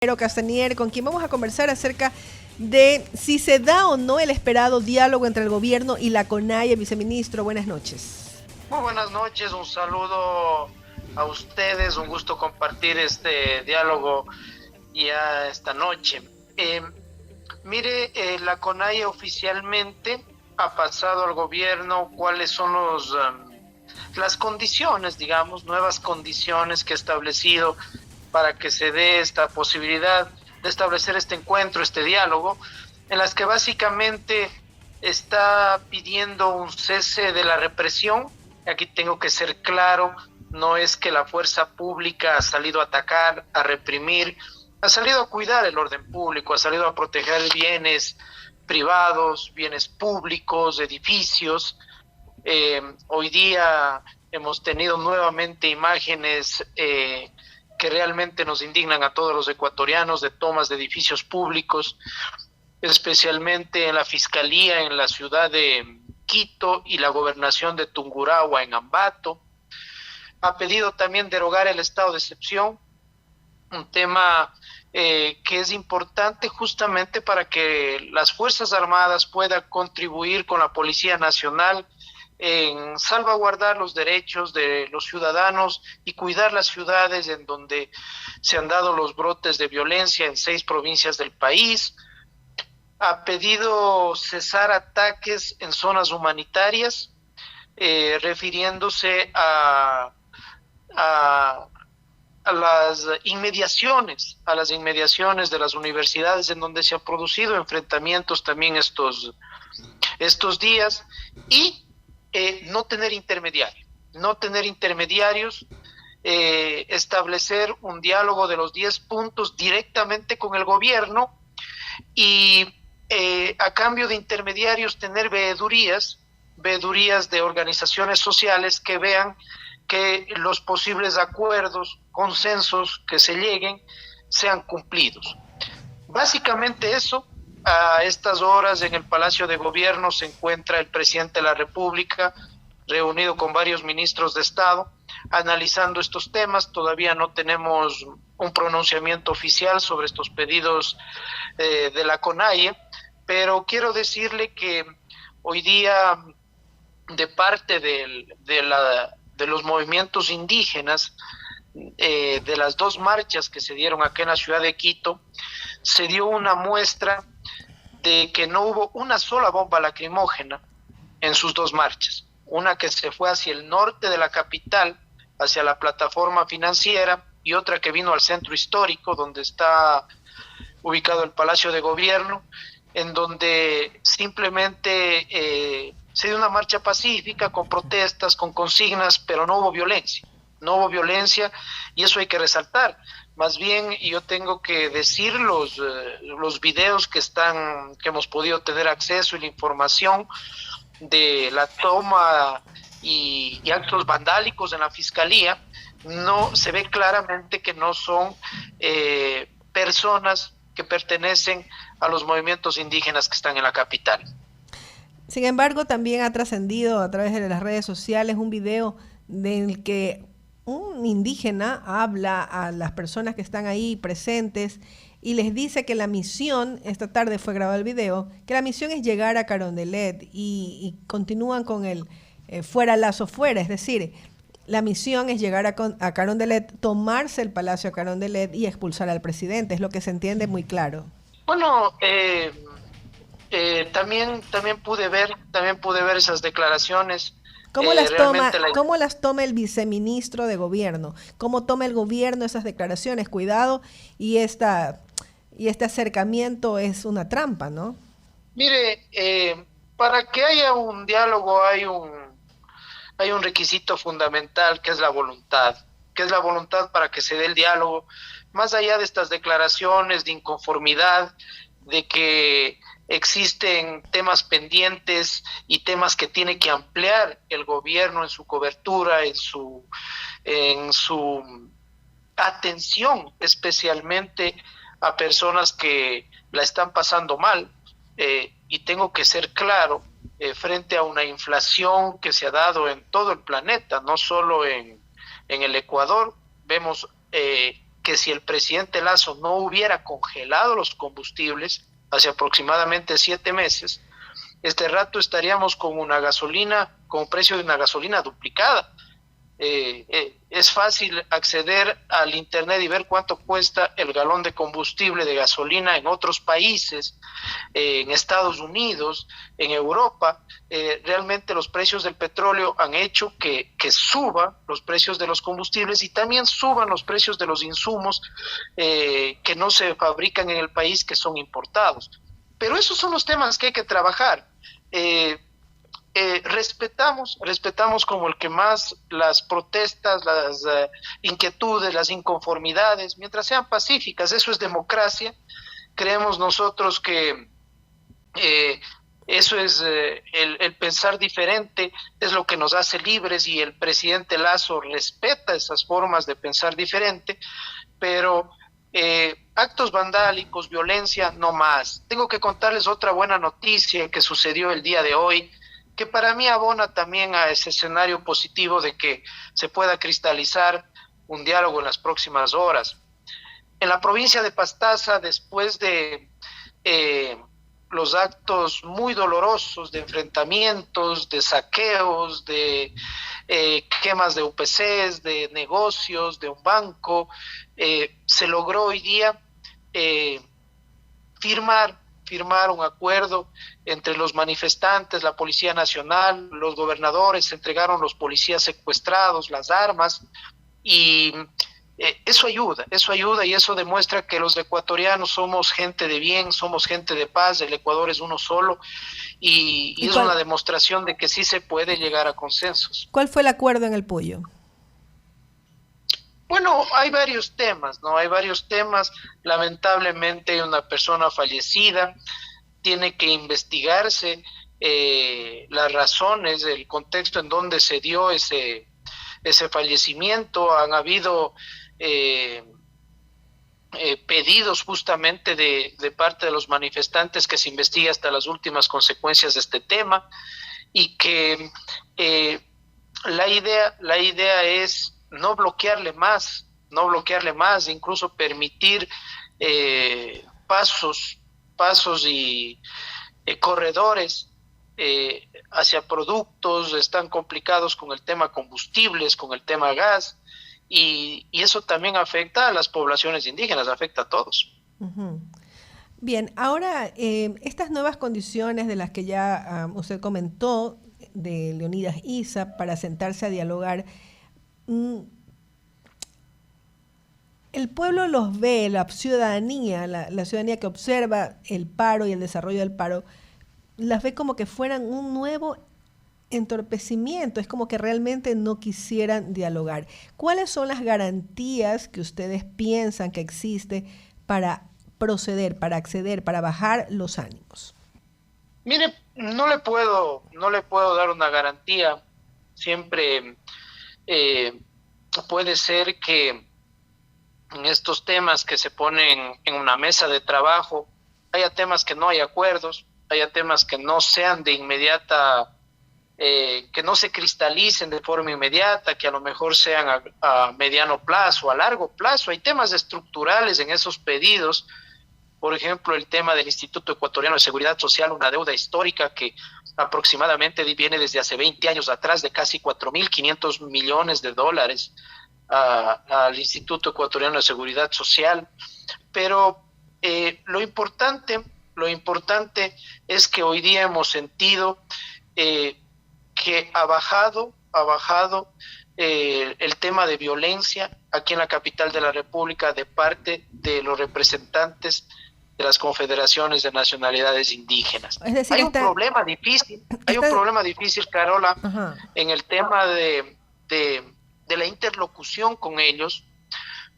Castanier, con quien vamos a conversar acerca de si se da o no el esperado diálogo entre el gobierno y la CONAIE. Viceministro, buenas noches. Muy buenas noches, un saludo a ustedes, un gusto compartir este diálogo ya esta noche. La CONAIE oficialmente ha pasado al gobierno cuáles son las condiciones, digamos, nuevas condiciones que ha establecido para que se dé esta posibilidad de establecer este encuentro, este diálogo, en las que básicamente está pidiendo un cese de la represión. Aquí tengo que ser claro, no es que la fuerza pública ha salido a atacar, a reprimir, ha salido a cuidar el orden público, ha salido a proteger bienes privados, bienes públicos, edificios. Hoy día hemos tenido nuevamente imágenes que realmente nos indignan a todos los ecuatorianos de tomas de edificios públicos, especialmente en la Fiscalía en la ciudad de Quito y la gobernación de Tungurahua en Ambato. Ha pedido también derogar el estado de excepción, un tema que es importante justamente para que las Fuerzas Armadas puedan contribuir con la Policía Nacional en salvaguardar los derechos de los ciudadanos y cuidar las ciudades en donde se han dado los brotes de violencia en 6 provincias del país. Ha pedido cesar ataques en zonas humanitarias, refiriéndose a las inmediaciones de las universidades en donde se han producido enfrentamientos también estos días, y no tener intermediarios, establecer un diálogo de los 10 puntos directamente con el gobierno y a cambio de intermediarios tener veedurías de organizaciones sociales que vean que los posibles acuerdos, consensos que se lleguen sean cumplidos. Básicamente eso. A estas horas en el Palacio de Gobierno se encuentra el presidente de la República reunido con varios ministros de Estado analizando estos temas. Todavía no tenemos un pronunciamiento oficial sobre estos pedidos de la CONAIE, pero quiero decirle que hoy día de parte de los movimientos indígenas, de las 2 marchas que se dieron acá en la ciudad de Quito, se dio una muestra de que no hubo una sola bomba lacrimógena en sus 2 marchas. Una que se fue hacia el norte de la capital, hacia la plataforma financiera, y otra que vino al centro histórico, donde está ubicado el Palacio de Gobierno, en donde simplemente se dio una marcha pacífica, con protestas, con consignas, pero no hubo violencia. No hubo violencia, y eso hay que resaltar. Más bien, yo tengo que decir los videos que hemos podido tener acceso y la información de la toma y actos vandálicos en la Fiscalía. No se ve claramente que no son personas que pertenecen a los movimientos indígenas que están en la capital. Sin embargo, también ha trascendido a través de las redes sociales un video del que un indígena habla a las personas que están ahí presentes y les dice que la misión, esta tarde fue grabado el video, que la misión es llegar a Carondelet, y continúan con el fuera Lazo fuera, es decir, la misión es llegar a Carondelet, tomarse el Palacio de Carondelet y expulsar al presidente, es lo que se entiende muy claro. Bueno, también pude ver esas declaraciones. ¿Cómo las toma el viceministro de gobierno? ¿Cómo toma el gobierno esas declaraciones? Cuidado, y este acercamiento es una trampa, ¿no? Mire, para que haya un diálogo hay un requisito fundamental, que es la voluntad para que se dé el diálogo, más allá de estas declaraciones de inconformidad, de que existen temas pendientes y temas que tiene que ampliar el gobierno en su cobertura, en su atención, especialmente a personas que la están pasando mal. Y tengo que ser claro, frente a una inflación que se ha dado en todo el planeta, no solo en el Ecuador, vemos que que si el presidente Lasso no hubiera congelado los combustibles hace aproximadamente 7 meses, este rato estaríamos con una gasolina, con un precio de una gasolina duplicada. Es fácil acceder al internet y ver cuánto cuesta el galón de combustible de gasolina en otros países, en Estados Unidos, en Europa. Realmente los precios del petróleo han hecho que suban los precios de los combustibles y también suban los precios de los insumos que no se fabrican en el país, que son importados. Pero esos son los temas que hay que trabajar. Respetamos como el que más las protestas, las inquietudes, las inconformidades, mientras sean pacíficas. Eso es democracia. Creemos nosotros que eso es el pensar diferente, es lo que nos hace libres, y el presidente Lasso respeta esas formas de pensar diferente, pero actos vandálicos, violencia, no más. Tengo que contarles otra buena noticia que sucedió el día de hoy, que para mí abona también a ese escenario positivo de que se pueda cristalizar un diálogo en las próximas horas. En la provincia de Pastaza, después de los actos muy dolorosos de enfrentamientos, de saqueos, de quemas de UPCs, de negocios, de un banco, se logró hoy día firmar un acuerdo entre los manifestantes, la Policía Nacional, los gobernadores. Se entregaron los policías secuestrados, las armas, y eso ayuda y eso demuestra que los ecuatorianos somos gente de bien, somos gente de paz. El Ecuador es uno solo, y es una demostración de que sí se puede llegar a consensos. ¿Cuál fue el acuerdo en el Puyo? Bueno, hay varios temas, ¿no? Hay varios temas. Lamentablemente hay una persona fallecida. Tiene que investigarse las razones, el contexto en donde se dio ese fallecimiento. Han habido pedidos justamente de parte de los manifestantes que se investigue hasta las últimas consecuencias de este tema, y que la idea es no bloquearle más, incluso permitir pasos y corredores hacia productos. Están complicados con el tema combustibles, con el tema gas, y eso también afecta a las poblaciones indígenas, afecta a todos. Uh-huh. Bien, ahora estas nuevas condiciones de las que ya usted comentó, de Leonidas Issa, para sentarse a dialogar, el pueblo los ve, la ciudadanía, la ciudadanía que observa el paro y el desarrollo del paro, las ve como que fueran un nuevo entorpecimiento. Es como que realmente no quisieran dialogar. ¿Cuáles son las garantías que ustedes piensan que existe para proceder, para acceder, para bajar los ánimos? Mire, no le puedo dar una garantía. Siempre puede ser que en estos temas que se ponen en una mesa de trabajo haya temas que no hay acuerdos, haya temas que no sean de inmediata, que no se cristalicen de forma inmediata, que a lo mejor sean a mediano plazo, a largo plazo. Hay temas estructurales en esos pedidos. Por ejemplo, el tema del Instituto Ecuatoriano de Seguridad Social, una deuda histórica que aproximadamente viene desde hace 20 años atrás, de casi 4.500 millones de dólares al Instituto Ecuatoriano de Seguridad Social. Pero lo importante es que hoy día hemos sentido que ha bajado el tema de violencia aquí en la capital de la República de parte de los representantes de las confederaciones de nacionalidades indígenas. Es decir, hay un problema difícil, Carola, Ajá, en el tema de la interlocución con ellos,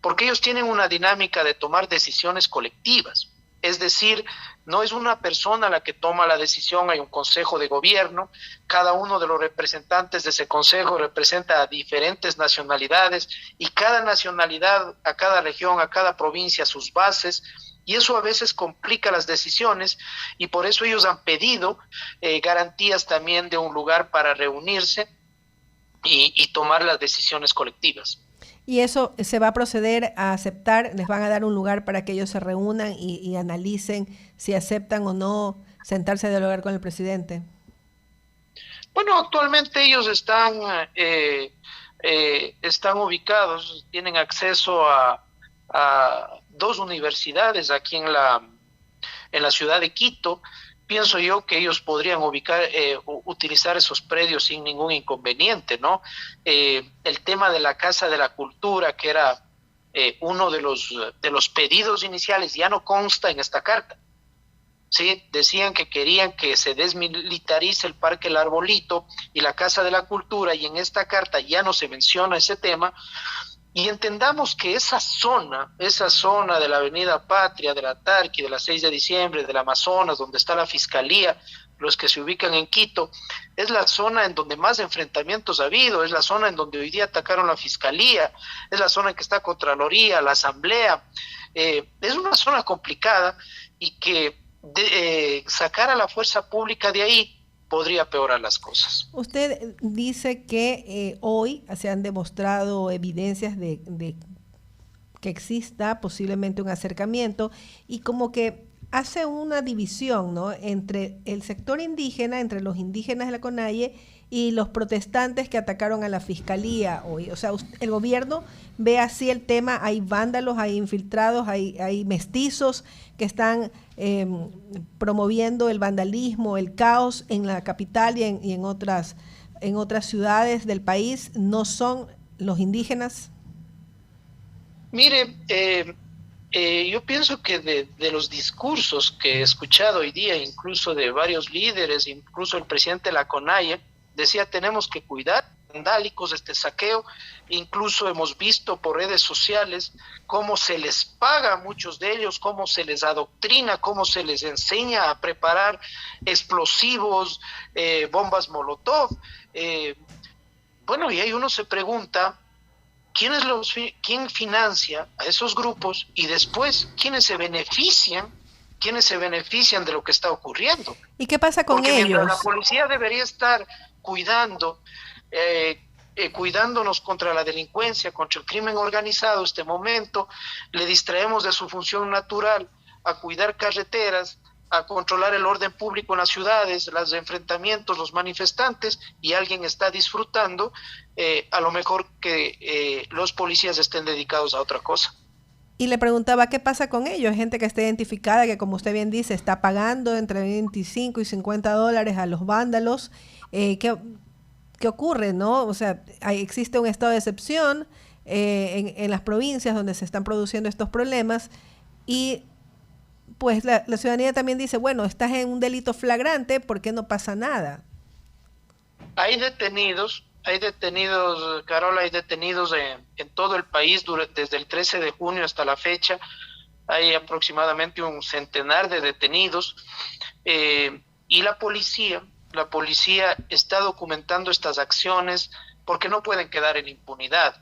porque ellos tienen una dinámica de tomar decisiones colectivas. Es decir, no es una persona la que toma la decisión, hay un consejo de gobierno, cada uno de los representantes de ese consejo representa a diferentes nacionalidades, y cada nacionalidad, a cada región, a cada provincia, sus bases, y eso a veces complica las decisiones, y por eso ellos han pedido garantías también de un lugar para reunirse y tomar las decisiones colectivas. Y eso se va a proceder a aceptar, les van a dar un lugar para que ellos se reúnan y analicen si aceptan o no sentarse a dialogar con el presidente. Bueno, actualmente ellos están ubicados, tienen acceso a dos universidades aquí en la ciudad de Quito. Pienso yo que ellos podrían utilizar esos predios sin ningún inconveniente, ¿no? El tema de la Casa de la Cultura, que era uno de los pedidos iniciales, ya no consta en esta carta. Sí, decían que querían que se desmilitarice el Parque El Arbolito y la Casa de la Cultura, y en esta carta ya no se menciona ese tema. Y entendamos que esa zona de la Avenida Patria, de la Tarqui, de la 6 de diciembre, del Amazonas, donde está la Fiscalía, los que se ubican en Quito, es la zona en donde más enfrentamientos ha habido, es la zona en donde hoy día atacaron la Fiscalía, es la zona en que está Contraloría, la Asamblea. Es una zona complicada y que sacar a la fuerza pública de ahí podría peorar las cosas. Usted dice que hoy se han demostrado evidencias de que exista posiblemente un acercamiento y como que hace una división, ¿no?, entre el sector indígena, entre los indígenas de la Conalle y los protestantes que atacaron a la fiscalía hoy. O sea, el gobierno ve así el tema, hay vándalos, hay infiltrados, hay mestizos que están promoviendo el vandalismo, el caos en la capital y en otras ciudades del país. ¿No son los indígenas? Mire, yo pienso que de los discursos que he escuchado hoy día, incluso de varios líderes, incluso el presidente de la CONAIE, decía tenemos que cuidar vandálicos, este saqueo. Incluso hemos visto por redes sociales cómo se les paga a muchos de ellos, cómo se les adoctrina, cómo se les enseña a preparar explosivos, bombas Molotov. Bueno, y ahí uno se pregunta, ¿quién financia a esos grupos? Y después, ¿quiénes se benefician de lo que está ocurriendo? ¿Y qué pasa con Porque ellos? Mientras la policía debería estar cuidándonos contra la delincuencia, contra el crimen organizado, este momento le distraemos de su función natural a cuidar carreteras, a controlar el orden público en las ciudades, los enfrentamientos, los manifestantes, y alguien está disfrutando, a lo mejor que los policías estén dedicados a otra cosa. Y le preguntaba qué pasa con ellos, gente que está identificada, que como usted bien dice, está pagando entre 25 y 50 dólares a los vándalos. ¿Qué ocurre, no? O sea, existe un estado de excepción en las provincias donde se están produciendo estos problemas y pues la ciudadanía también dice, bueno, estás en un delito flagrante, ¿por qué no pasa nada? Hay detenidos, Carola, hay detenidos en todo el país desde el 13 de junio hasta la fecha. Hay aproximadamente un centenar de detenidos, y la policía está documentando estas acciones porque no pueden quedar en impunidad.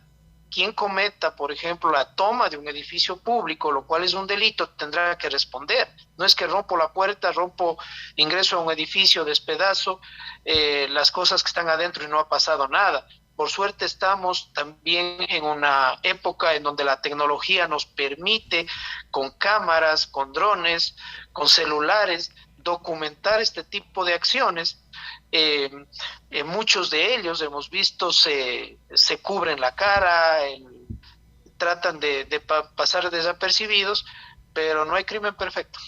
Quien cometa, por ejemplo, la toma de un edificio público, lo cual es un delito, tendrá que responder. No es que rompo la puerta, ingreso a un edificio, despedazo las cosas que están adentro y no ha pasado nada. Por suerte estamos también en una época en donde la tecnología nos permite, con cámaras, con drones, con celulares, documentar este tipo de acciones. Muchos de ellos hemos visto se cubren la cara, tratan de pasar desapercibidos, pero no hay crimen perfecto.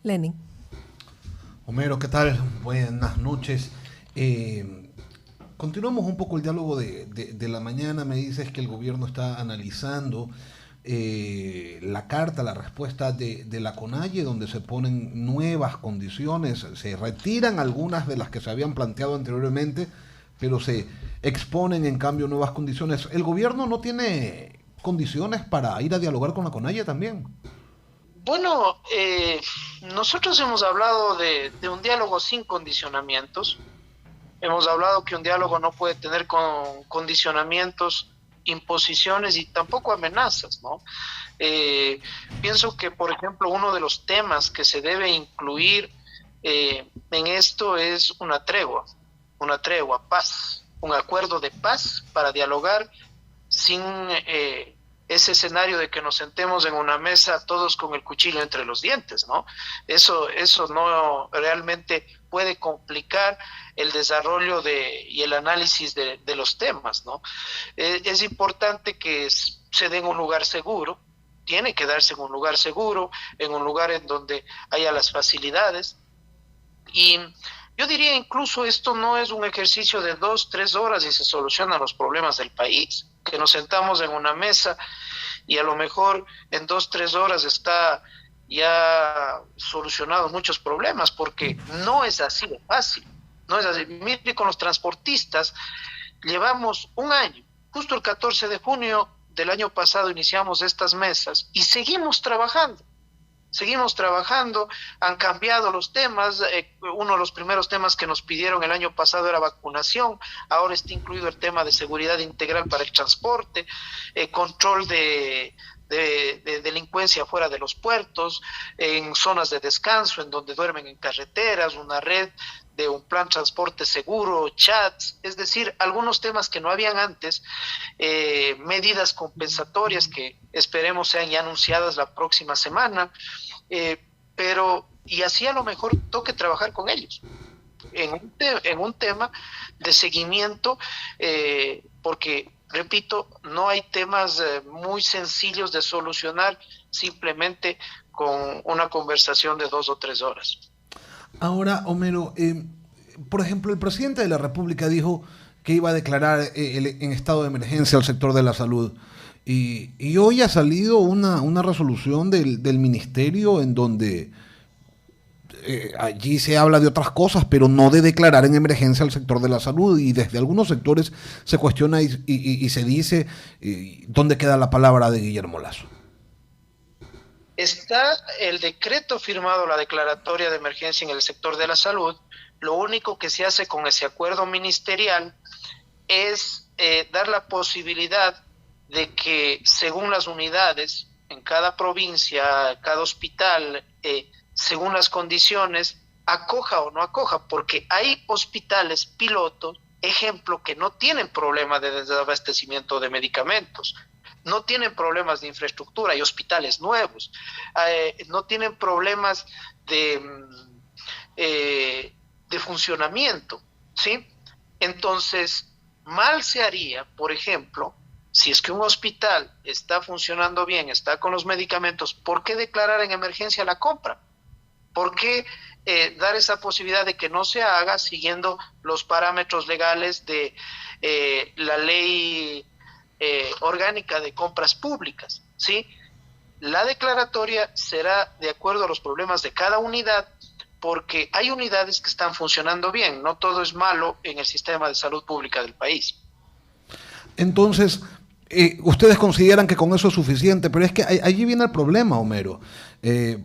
Lenin. Homero, ¿qué tal? Buenas noches. Continuamos un poco el diálogo de la mañana. Me dices que el gobierno está analizando la carta, la respuesta de la CONAIE, donde se ponen nuevas condiciones, se retiran algunas de las que se habían planteado anteriormente, pero se exponen en cambio nuevas condiciones. ¿El gobierno no tiene condiciones para ir a dialogar con la CONAIE también? Bueno, nosotros hemos hablado de un diálogo sin condicionamientos. Hemos hablado que un diálogo no puede tener condicionamientos, imposiciones y tampoco amenazas, ¿no? Pienso que, por ejemplo, uno de los temas que se debe incluir en esto es una tregua, paz, un acuerdo de paz para dialogar sin ese escenario de que nos sentemos en una mesa todos con el cuchillo entre los dientes, ¿no? Eso no realmente puede complicar el desarrollo y el análisis de los temas, ¿no? Es importante que se dé en un lugar seguro, tiene que darse en un lugar seguro, en un lugar en donde haya las facilidades. Y yo diría incluso esto no es un ejercicio de 2, 3 horas y se solucionan los problemas del país, que nos sentamos en una mesa y a lo mejor en 2, 3 horas está ya solucionado muchos problemas, porque no es así de fácil, no es así. Mire, con los transportistas llevamos un año, justo el 14 de junio del año pasado iniciamos estas mesas y seguimos trabajando, han cambiado los temas, uno de los primeros temas que nos pidieron el año pasado era vacunación, ahora está incluido el tema de seguridad integral para el transporte, control de delincuencia fuera de los puertos, en zonas de descanso, en donde duermen en carreteras, una red de un plan transporte seguro, chats, es decir, algunos temas que no habían antes, medidas compensatorias que esperemos sean ya anunciadas la próxima semana, pero y así a lo mejor toque trabajar con ellos en un tema de seguimiento, porque repito, no hay temas muy sencillos de solucionar simplemente con una conversación de 2 o 3 horas. Ahora, Homero, por ejemplo, el presidente de la República dijo que iba a declarar en estado de emergencia al sector de la salud. Y hoy ha salido una resolución del ministerio en donde allí se habla de otras cosas, pero no de declarar en emergencia al sector de la salud. Y desde algunos sectores se cuestiona y se dice dónde queda la palabra de Guillermo Lasso. Está el decreto firmado, la declaratoria de emergencia en el sector de la salud. Lo único que se hace con ese acuerdo ministerial es dar la posibilidad de que según las unidades, en cada provincia, cada hospital, según las condiciones, acoja o no acoja, porque hay hospitales pilotos, ejemplo, que no tienen problema de desabastecimiento de medicamentos, no tienen problemas de infraestructura, hay hospitales nuevos, no tienen problemas de funcionamiento, ¿sí? Entonces, mal se haría, por ejemplo, si es que un hospital está funcionando bien, está con los medicamentos, ¿por qué declarar en emergencia la compra? ¿Por qué dar esa posibilidad de que no se haga siguiendo los parámetros legales de la ley orgánica de compras públicas? ¿Sí? La declaratoria será de acuerdo a los problemas de cada unidad, porque hay unidades que están funcionando bien, no todo es malo en el sistema de salud pública del país. Entonces, ustedes consideran que con eso es suficiente, pero es que allí viene el problema, Homero,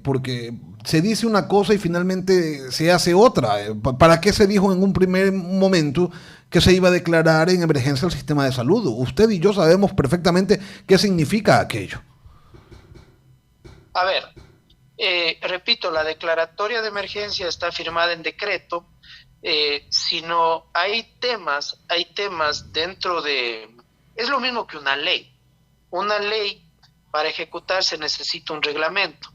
porque se dice una cosa y finalmente se hace otra. ¿Para qué se dijo en un primer momento que se iba a declarar en emergencia el sistema de salud? Usted y yo sabemos perfectamente qué significa aquello. A ver, repito, la declaratoria de emergencia está firmada en decreto, sino hay temas dentro de... Es lo mismo que una ley. Una ley, para ejecutarse necesita un reglamento.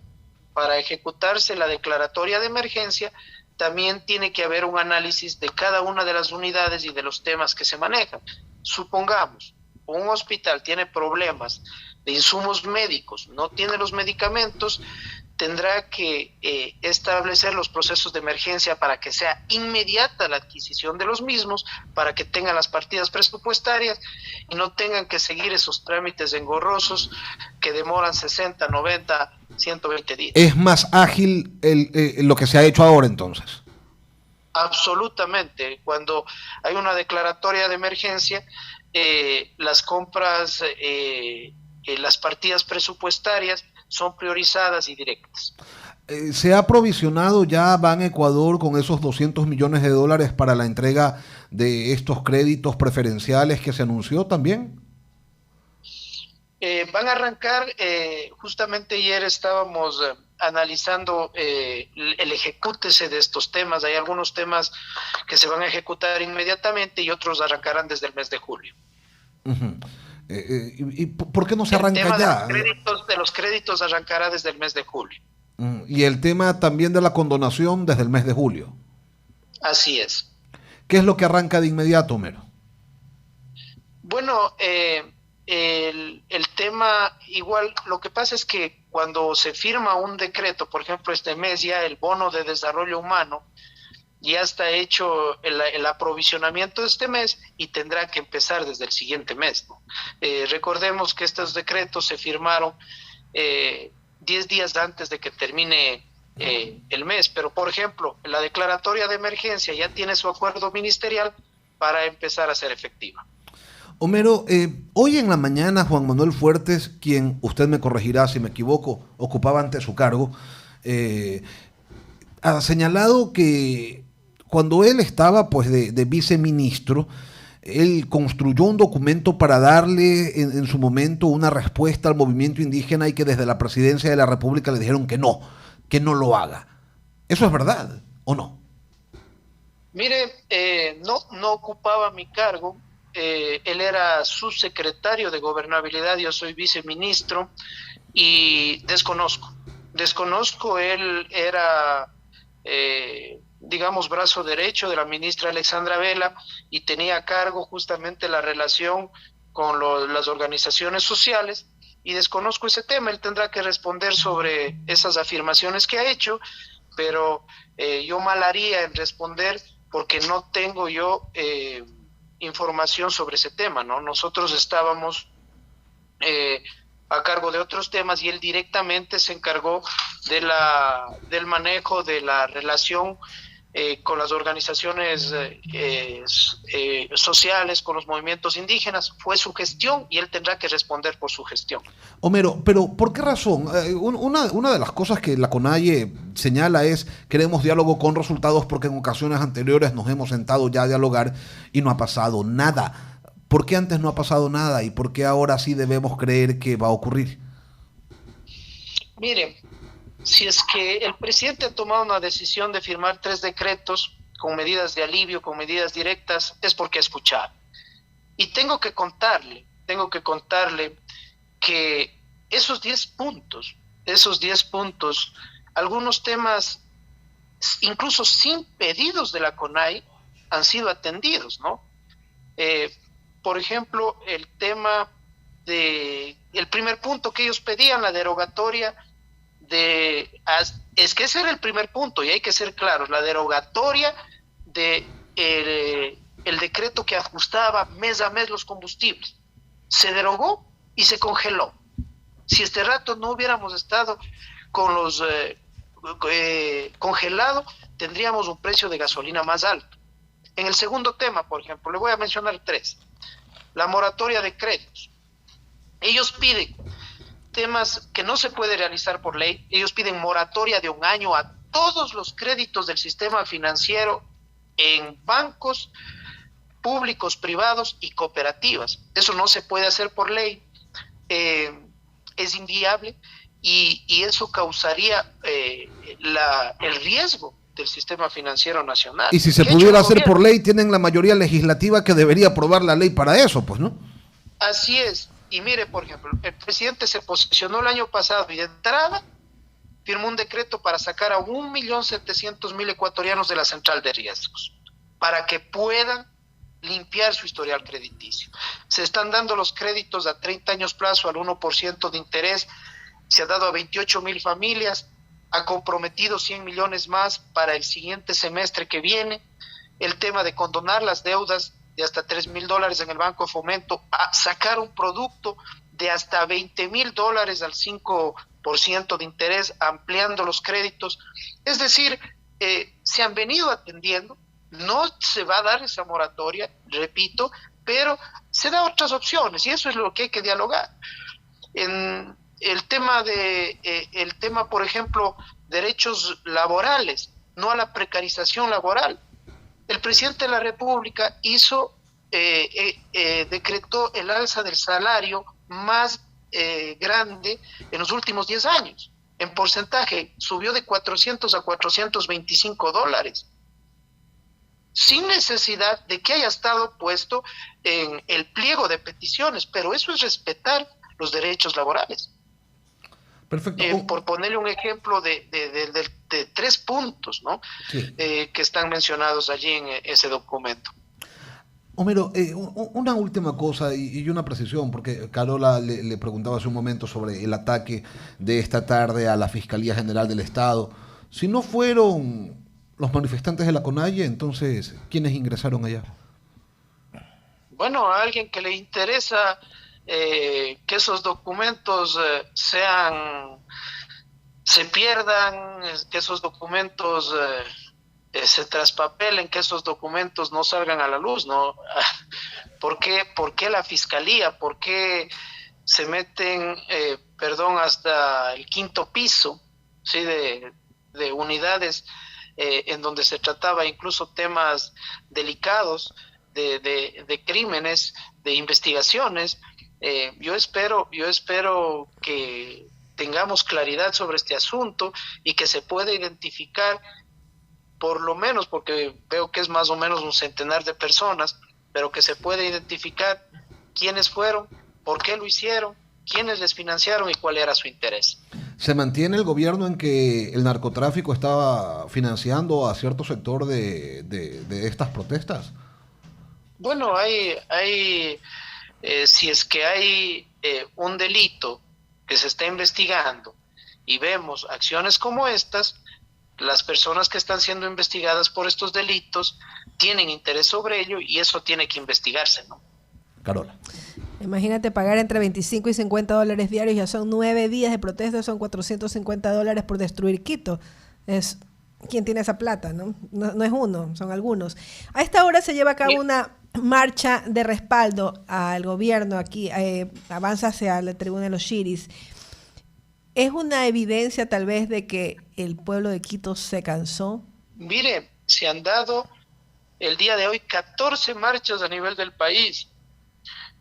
Para ejecutarse la declaratoria de emergencia, también tiene que haber un análisis de cada una de las unidades y de los temas que se manejan. Supongamos, un hospital tiene problemas de insumos médicos, no tiene los medicamentos, tendrá que establecer los procesos de emergencia para que sea inmediata la adquisición de los mismos, para que tengan las partidas presupuestarias y no tengan que seguir esos trámites engorrosos que demoran 60, 90, 120 días. ¿Es más ágil lo que se ha hecho ahora entonces? Absolutamente. Cuando hay una declaratoria de emergencia, las compras, las partidas presupuestarias son priorizadas y directas. ¿Se ha provisionado ya Ban Ecuador con esos $200 millones para la entrega de estos créditos preferenciales que se anunció también? Van a arrancar, justamente ayer estábamos analizando el ejecútese de estos temas. Hay algunos temas que se van a ejecutar inmediatamente y otros arrancarán desde el mes de julio. Uh-huh. ¿Por qué no se El arranca tema ya? de los créditos arrancará desde el mes de julio. Y el tema también de la condonación desde el mes de julio. Así es. ¿Qué es lo que arranca de inmediato, Homero? Bueno, el tema, igual, lo que pasa es que cuando se firma un decreto, por ejemplo, este mes ya el bono de desarrollo humano, ya está hecho el aprovisionamiento de este mes y tendrá que empezar desde el siguiente mes, ¿no? Recordemos que estos decretos se firmaron 10 días antes de que termine el mes, pero por ejemplo, la declaratoria de emergencia ya tiene su acuerdo ministerial para empezar a ser efectiva. Homero, hoy en la mañana Juan Manuel Fuertes, quien usted me corregirá si me equivoco, ocupaba ante su cargo, ha señalado que cuando él estaba pues de viceministro, él construyó un documento para darle en su momento una respuesta al movimiento indígena y que desde la presidencia de la República le dijeron que no lo haga. ¿Eso es verdad o no? Mire, no ocupaba mi cargo. Él era subsecretario de Gobernabilidad, yo soy viceministro y desconozco, él era, digamos, brazo derecho de la ministra Alexandra Vela y tenía a cargo justamente la relación con las organizaciones sociales y desconozco ese tema. Él tendrá que responder sobre esas afirmaciones que ha hecho, pero yo mal haría en responder porque no tengo yo información sobre ese tema, ¿no? Nosotros estábamos a cargo de otros temas y él directamente se encargó del manejo de la relación con las organizaciones sociales, con los movimientos indígenas. Fue su gestión y él tendrá que responder por su gestión. Homero, pero ¿por qué razón? Una de las cosas que la CONAIE señala es queremos diálogo con resultados porque en ocasiones anteriores nos hemos sentado ya a dialogar y no ha pasado nada. ¿Por qué antes no ha pasado nada y por qué ahora sí debemos creer que va a ocurrir? Mire, si es que el presidente ha tomado una decisión de firmar 3 decretos con medidas de alivio, con medidas directas, es porque ha escuchado. Y tengo que contarle que esos 10 puntos, algunos temas, incluso sin pedidos de la CONAIE, han sido atendidos, ¿no? Por ejemplo, el primer punto que ellos pedían, la derogatoria es que ese era el primer punto y hay que ser claros, la derogatoria de el decreto que ajustaba mes a mes los combustibles. Se derogó y se congeló. Si este rato no hubiéramos estado con los congelado, tendríamos un precio de gasolina más alto. En el segundo tema, por ejemplo, le voy a mencionar 3. La moratoria de créditos. Ellos piden temas que no se puede realizar por ley. Ellos piden moratoria de 1 año a todos los créditos del sistema financiero en bancos públicos, privados y cooperativas. Eso no se puede hacer por ley. Es inviable y eso causaría el riesgo del sistema financiero nacional. Y si se pudiera hacer por ley, tienen la mayoría legislativa que debería aprobar la ley para eso, pues, ¿no? Así es. Y mire, por ejemplo, el presidente se posicionó el año pasado y de entrada firmó un decreto para sacar a 1.700.000 ecuatorianos de la central de riesgos, para que puedan limpiar su historial crediticio. Se están dando los créditos a 30 años plazo al 1% de interés, se ha dado a 28.000 familias, ha comprometido 100 millones más para el siguiente semestre que viene. El tema de condonar las deudas de hasta $3,000 en el Banco de Fomento, a sacar un producto de hasta $20,000 al 5% de interés, ampliando los créditos. Es decir, se han venido atendiendo, no se va a dar esa moratoria, repito, pero se da otras opciones y eso es lo que hay que dialogar. En el tema, por ejemplo, derechos laborales, no a la precarización laboral. El presidente de la República decretó el alza del salario más grande en los últimos 10 años. En porcentaje subió de $400 a $425. sin necesidad de que haya estado puesto en el pliego de peticiones, pero eso es respetar los derechos laborales. Perfecto. Por ponerle un ejemplo de 3 puntos, ¿no? Sí. Que están mencionados allí en ese documento. Homero, una última cosa y una precisión, porque Carola le preguntaba hace un momento sobre el ataque de esta tarde a la Fiscalía General del Estado. Si no fueron los manifestantes de la CONAIE, entonces, ¿quiénes ingresaron allá? Bueno, a alguien que le interesa que esos documentos se pierdan, que esos documentos se traspapelen, que esos documentos no salgan a la luz, ¿no? ¿Por qué la fiscalía? ¿Por qué se meten, hasta el 5º piso, ¿sí? de unidades en donde se trataba incluso temas delicados de crímenes, de investigaciones? Yo espero que tengamos claridad sobre este asunto y que se pueda identificar, por lo menos, porque veo que es más o menos un centenar de personas, pero que se pueda identificar quiénes fueron, por qué lo hicieron, quiénes les financiaron y cuál era su interés. ¿Se mantiene el gobierno en que el narcotráfico estaba financiando a cierto sector de estas protestas? Bueno, si es que hay un delito que se está investigando y vemos acciones como estas, las personas que están siendo investigadas por estos delitos tienen interés sobre ello y eso tiene que investigarse, ¿no? Carola. Imagínate pagar entre 25 y 50 dólares diarios, ya son 9 días de protesta, son 450 dólares por destruir Quito. ¿Quién tiene esa plata? No es uno, son algunos. A esta hora se lleva a cabo una marcha de respaldo al gobierno aquí, avanza hacia la tribuna de los Shiris. ¿Es una evidencia tal vez de que el pueblo de Quito se cansó? Mire, se han dado el día de hoy 14 marchas a nivel del país.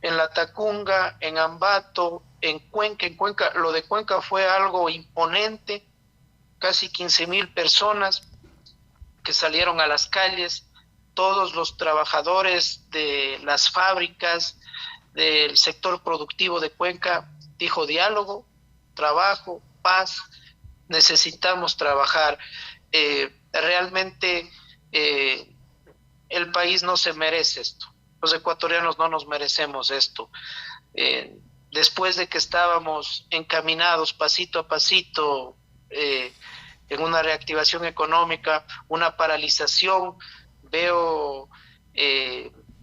En La Tacunga, en Ambato, en Cuenca. En Cuenca, lo de Cuenca fue algo imponente, casi 15,000 personas que salieron a las calles, todos los trabajadores de las fábricas, del sector productivo de Cuenca, dijo diálogo, trabajo, paz, necesitamos trabajar. Realmente el país no se merece esto. Los ecuatorianos no nos merecemos esto. Después de que estábamos encaminados pasito a pasito en una reactivación económica, una paralización, veo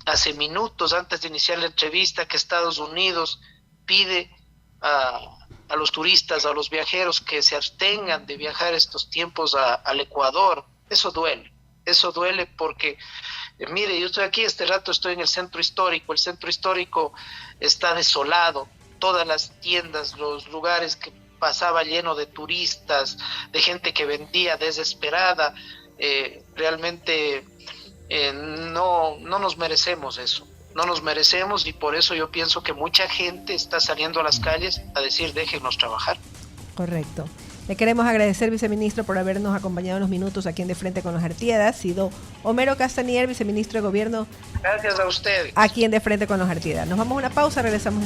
hace minutos antes de iniciar la entrevista que Estados Unidos pide a los turistas, a los viajeros que se abstengan de viajar estos tiempos al Ecuador. Eso duele porque mire, yo estoy aquí, este rato estoy en el centro histórico está desolado, todas las tiendas, los lugares que pasaba lleno de turistas, de gente que vendía desesperada, realmente no nos merecemos eso, no nos merecemos y por eso yo pienso que mucha gente está saliendo a las calles a decir déjennos trabajar. Correcto. Le queremos agradecer, viceministro, por habernos acompañado unos minutos aquí en De Frente con los Artieda. Ha sido Homero Castanier, viceministro de Gobierno. Gracias a usted. Aquí en De Frente con los Artieda. Nos vamos a una pausa, regresamos.